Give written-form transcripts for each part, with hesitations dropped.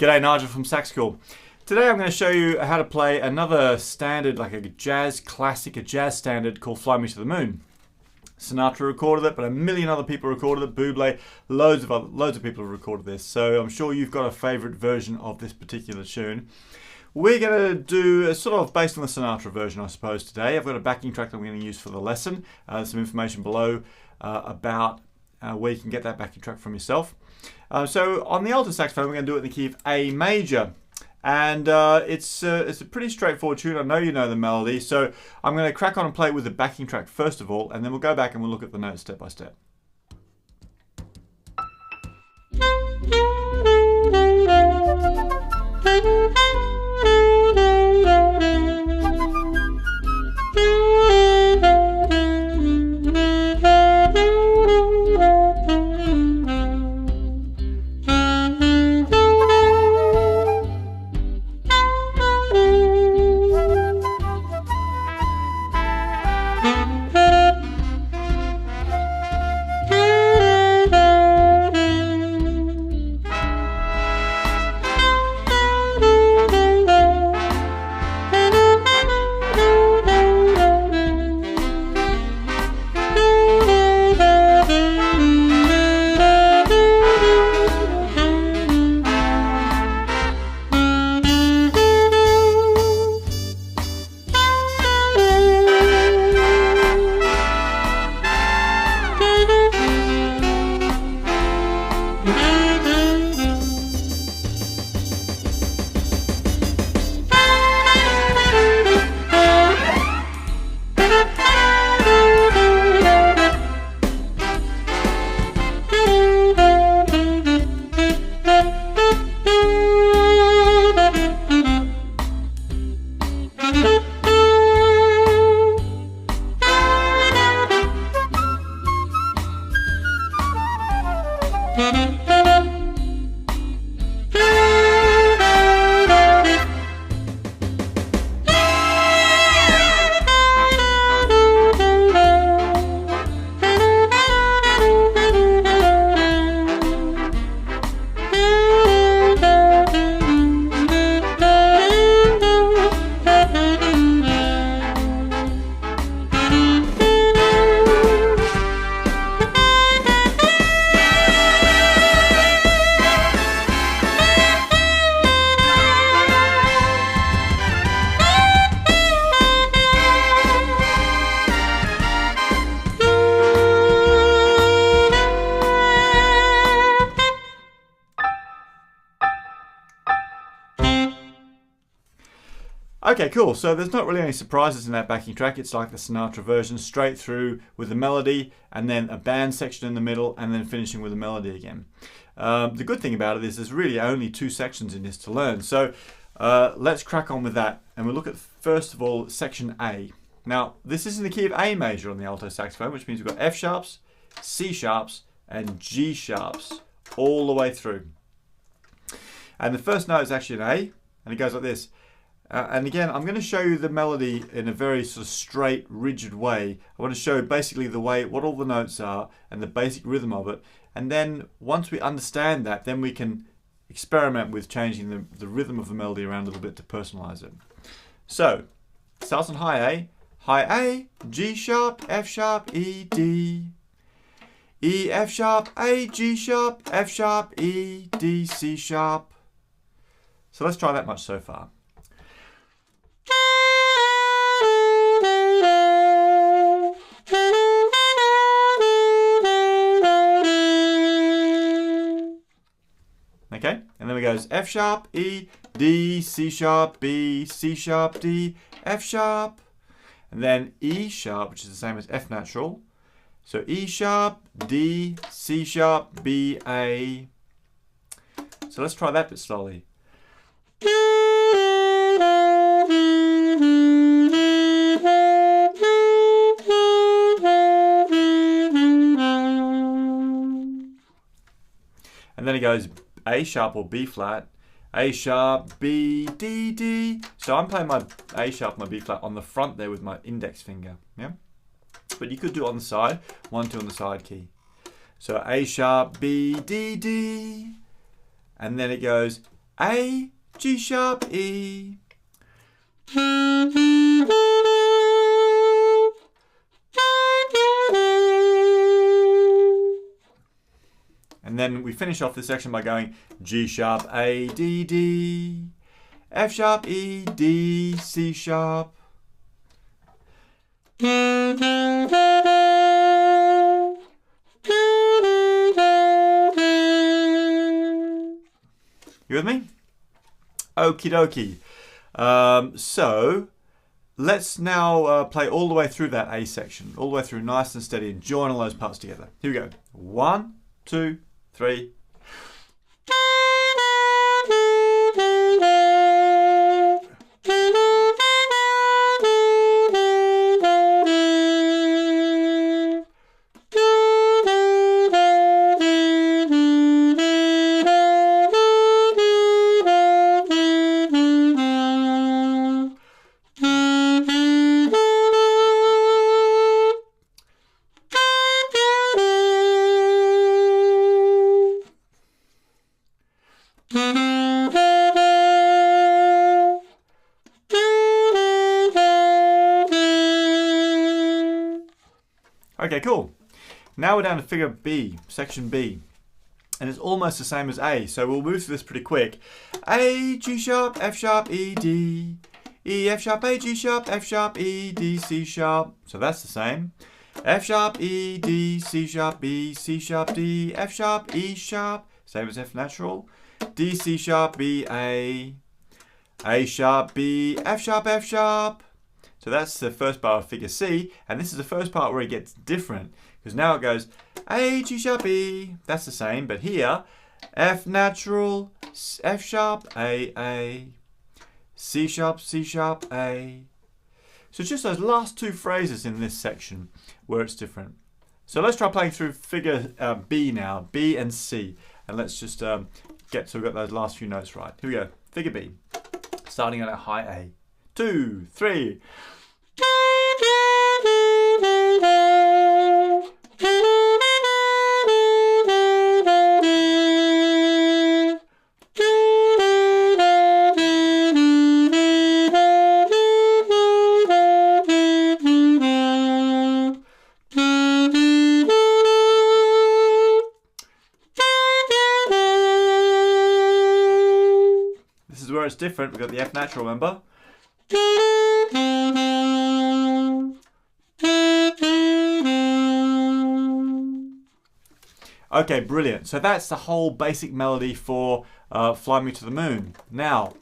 G'day, Nigel from Sax School. Today I'm going to show you how to play another standard, like a jazz classic, a jazz standard called Fly Me to the Moon. Sinatra recorded it, but a million other people recorded it. Bublé, loads of people have recorded this. So I'm sure you've got a favourite version of this particular tune. We're going to do a sort of based on the Sinatra version, I suppose, today. I've got a backing track that I'm going to use for the lesson. There's some information below about where you can get that backing track from yourself. So on the alto saxophone, we're going to do it in the key of A major. And it's a pretty straightforward tune. I know you know the melody, so I'm going to crack on and play with the backing track first of all, and then we'll go back and we'll look at the notes step by step. Okay, cool. So there's not really any surprises in that backing track. It's like the Sinatra version, straight through with the melody and then a band section in the middle and then finishing with the melody again. The good thing about it is there's really only two sections in this to learn. So let's crack on with that. And we'll look at, first of all, section A. Now, this is in the key of A major on the alto saxophone, which means we've got F sharps, C sharps, and G sharps all the way through. And the first note is actually an A, and it goes like this. And again, I'm going to show you the melody in a very sort of straight, rigid way. I want to show basically the way, what all the notes are and the basic rhythm of it. And then once we understand that, then we can experiment with changing the rhythm of the melody around a little bit to personalize it. So, it starts on high A, G sharp, F sharp, E, D. E, F sharp, A, G sharp, F sharp, E, D, C sharp. So let's try that much so far. Okay, and then it goes F sharp, E, D, C sharp, B, C sharp, D, F sharp, and then E sharp, which is the same as F natural. So E sharp, D, C sharp, B, A. So let's try that bit slowly. And then it goes A sharp or B flat, A sharp, B, D, D. So I'm playing my A sharp, my B flat on the front there with my index finger. Yeah. But you could do it on the side, 1, 2 on the side key. So A sharp, B, D, D. And then it goes A, G sharp, E. And then we finish off this section by going G sharp, A, D, D, F sharp, E, D, C sharp. You with me? Okie dokie. So let's now play all the way through that A section, all the way through nice and steady, and join all those parts together. Here we go. 1, 2, 3. Okay, cool. Now we're down to figure B, section B. And it's almost the same as A, so we'll move through this pretty quick. A, G sharp, F sharp, E, D. E, F sharp, A, G sharp, F sharp, E, D, C sharp. So that's the same. F sharp, E, D, C sharp, B, C sharp, D, F sharp, E sharp. Same as F natural. D, C sharp, B, A sharp, B, F sharp, F sharp. So that's the first bar of figure C, and this is the first part where it gets different, because now it goes A, G sharp, E, that's the same, but here, F natural, F sharp, A, C sharp, A. So it's just those last two phrases in this section where it's different. So let's try playing through figure B now, B and C, and let's just get so we've got those last few notes right. Here we go, figure B, starting at a high A. 2, 3. This is where it's different. We've got the F natural, remember? Okay, brilliant. So that's the whole basic melody for Fly Me to the Moon. Now,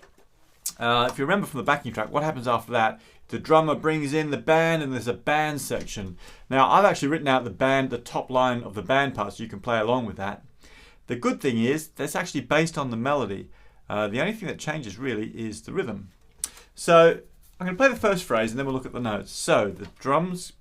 if you remember from the backing track, what happens after that? The drummer brings in the band and there's a band section. Now, I've actually written out the top line of the band part so you can play along with that. The good thing is that's actually based on the melody. The only thing that changes really is the rhythm. So I'm going to play the first phrase and then we'll look at the notes. So the drums,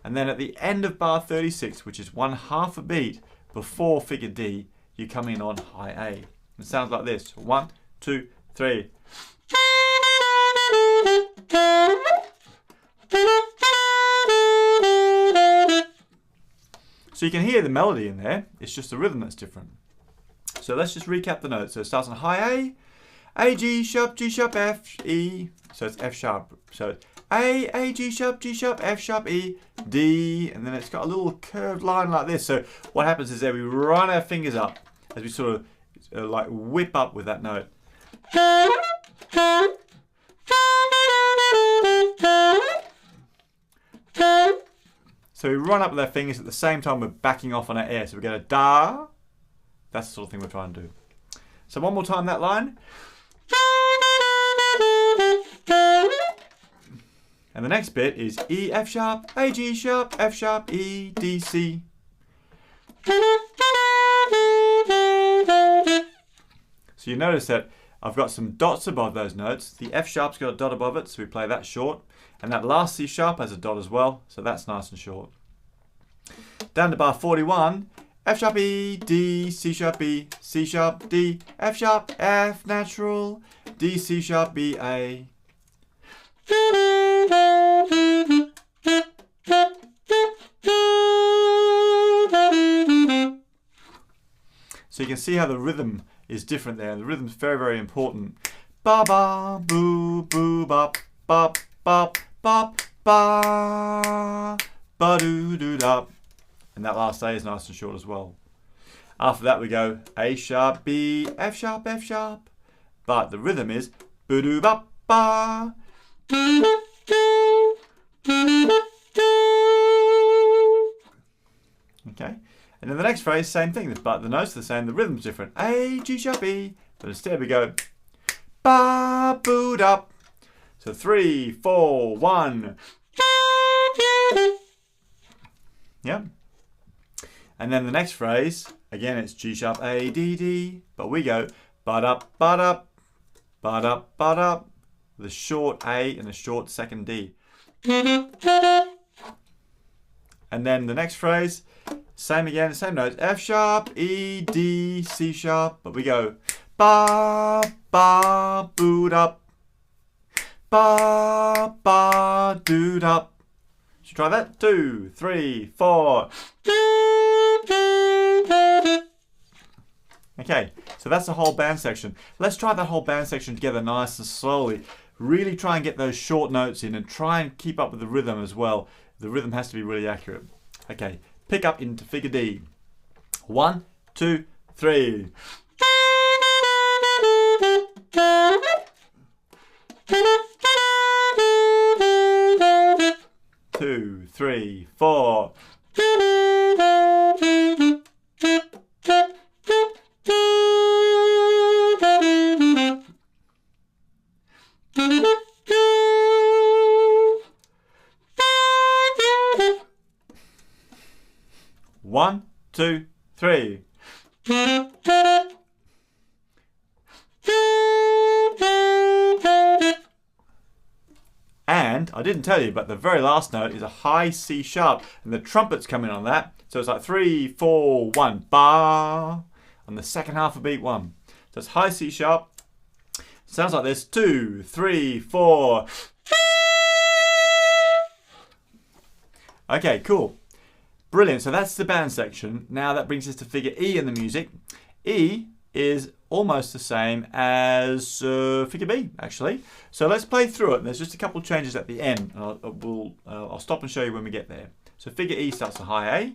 and then at the end of bar 36, which is 1/2 a beat before figure D, you come in on high A. It sounds like this. 1, 2, 3. So you can hear the melody in there, it's just the rhythm that's different. So let's just recap the notes. So it starts on high A, G sharp, F, E. So it's F sharp. So it's A, G sharp, F sharp, E, D. And then it's got a little curved line like this. So what happens is that we run our fingers up as we sort of like whip up with that note. So we run up with our fingers at the same time we're backing off on our air. So we get a da. That's the sort of thing we're trying to do. So one more time that line. And the next bit is E, F sharp, A, G sharp, F sharp, E, D, C. So you notice that I've got some dots above those notes. The F sharp's got a dot above it, so we play that short. And that last C sharp has a dot as well, so that's nice and short. Down to bar 41, F sharp, E, D, C sharp, B, C sharp, D, F sharp, F natural, D, C sharp, B, A. So you can see how the rhythm is different there. The rhythm's very, very important. Ba ba boo boo bop bop bop bop ba ba doo doo da. And that last A is nice and short as well. After that we go A sharp, B, F sharp, F sharp. But the rhythm is boo doo bop ba. Okay, and then the next phrase, same thing, but the notes are the same, the rhythm's different. A, G sharp, E, but instead we go ba, boot up. So 3, 4, 1. Yep. And then the next phrase, again it's G sharp, A, D, D, but we go bud up, bud up, bud up, bud up, with a short A and a short second D. And then the next phrase, same again, same notes, F sharp, E, D, C sharp, but we go ba, ba, boot up, ba, ba, doot up. Should try that? 2, 3, 4. Okay, so that's the whole band section. Let's try that whole band section together nice and slowly. Really try and get those short notes in and try and keep up with the rhythm as well. The rhythm has to be really accurate. Okay, pick up into figure D. 1, 2, 3. 2, 3, 4. 1, 2, 3. And I didn't tell you, but the very last note is a high C sharp, and the trumpets come in on that. So it's like 3, 4, 1, ba, on the second half of beat 1. So it's high C sharp. Sounds like this: 2, 3, 4. Okay, cool. Brilliant, so that's the band section. Now that brings us to figure E in the music. E is almost the same as figure B, actually. So let's play through it. There's just a couple of changes at the end. I'll stop and show you when we get there. So figure E starts a high A.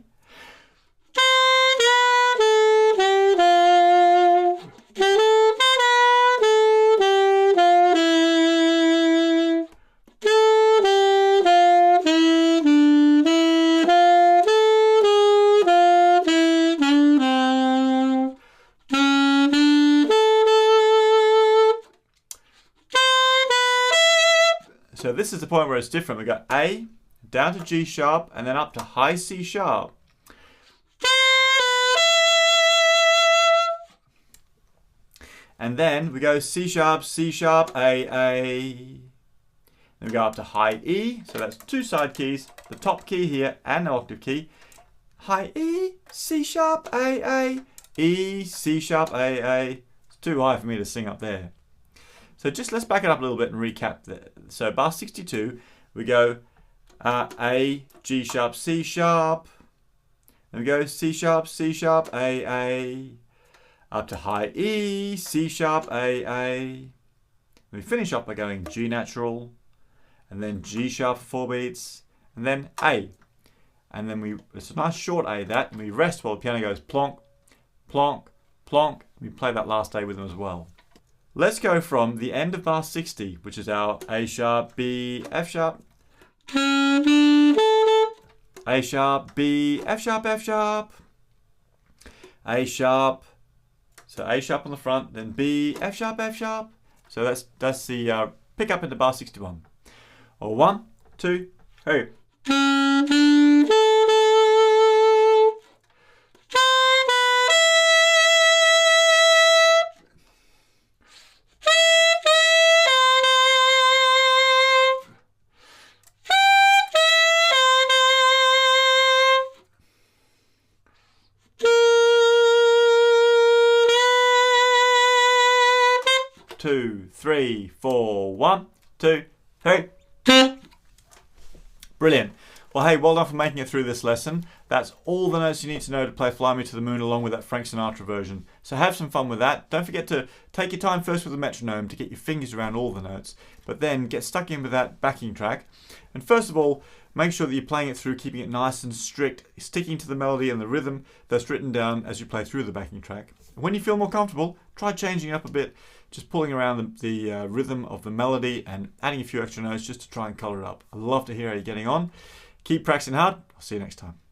So this is the point where it's different. We got A, down to G sharp, and then up to high C sharp. And then we go C sharp, A. Then we go up to high E, so that's two side keys, the top key here and the octave key. High E, C sharp, A, E, C sharp, A. It's too high for me to sing up there. So just let's back it up a little bit and recap that. So bar 62, we go A, G sharp, C sharp. Then we go C sharp, A. Up to high E, C sharp, A. We finish up by going G natural, and then G sharp for 4 beats, and then A. And then it's a nice short A that, and we rest while the piano goes plonk, plonk, plonk. We play that last A with them as well. Let's go from the end of bar 60, which is our A sharp, B, F sharp. A sharp, B, F sharp, F sharp. A sharp. So A sharp on the front, then B, F sharp, F sharp. So that's the pick up into bar 61. Or 1, 2, 3. 2, 3, 4, 1, 2, 3. Brilliant. Well, hey, well done for making it through this lesson. That's all the notes you need to know to play Fly Me to the Moon along with that Frank Sinatra version. So have some fun with that. Don't forget to take your time first with the metronome to get your fingers around all the notes, but then get stuck in with that backing track. And first of all, make sure that you're playing it through, keeping it nice and strict, sticking to the melody and the rhythm that's written down as you play through the backing track. And when you feel more comfortable, try changing it up a bit, just pulling around the rhythm of the melody and adding a few extra notes just to try and colour it up. I'd love to hear how you're getting on. Keep practicing hard. I'll see you next time.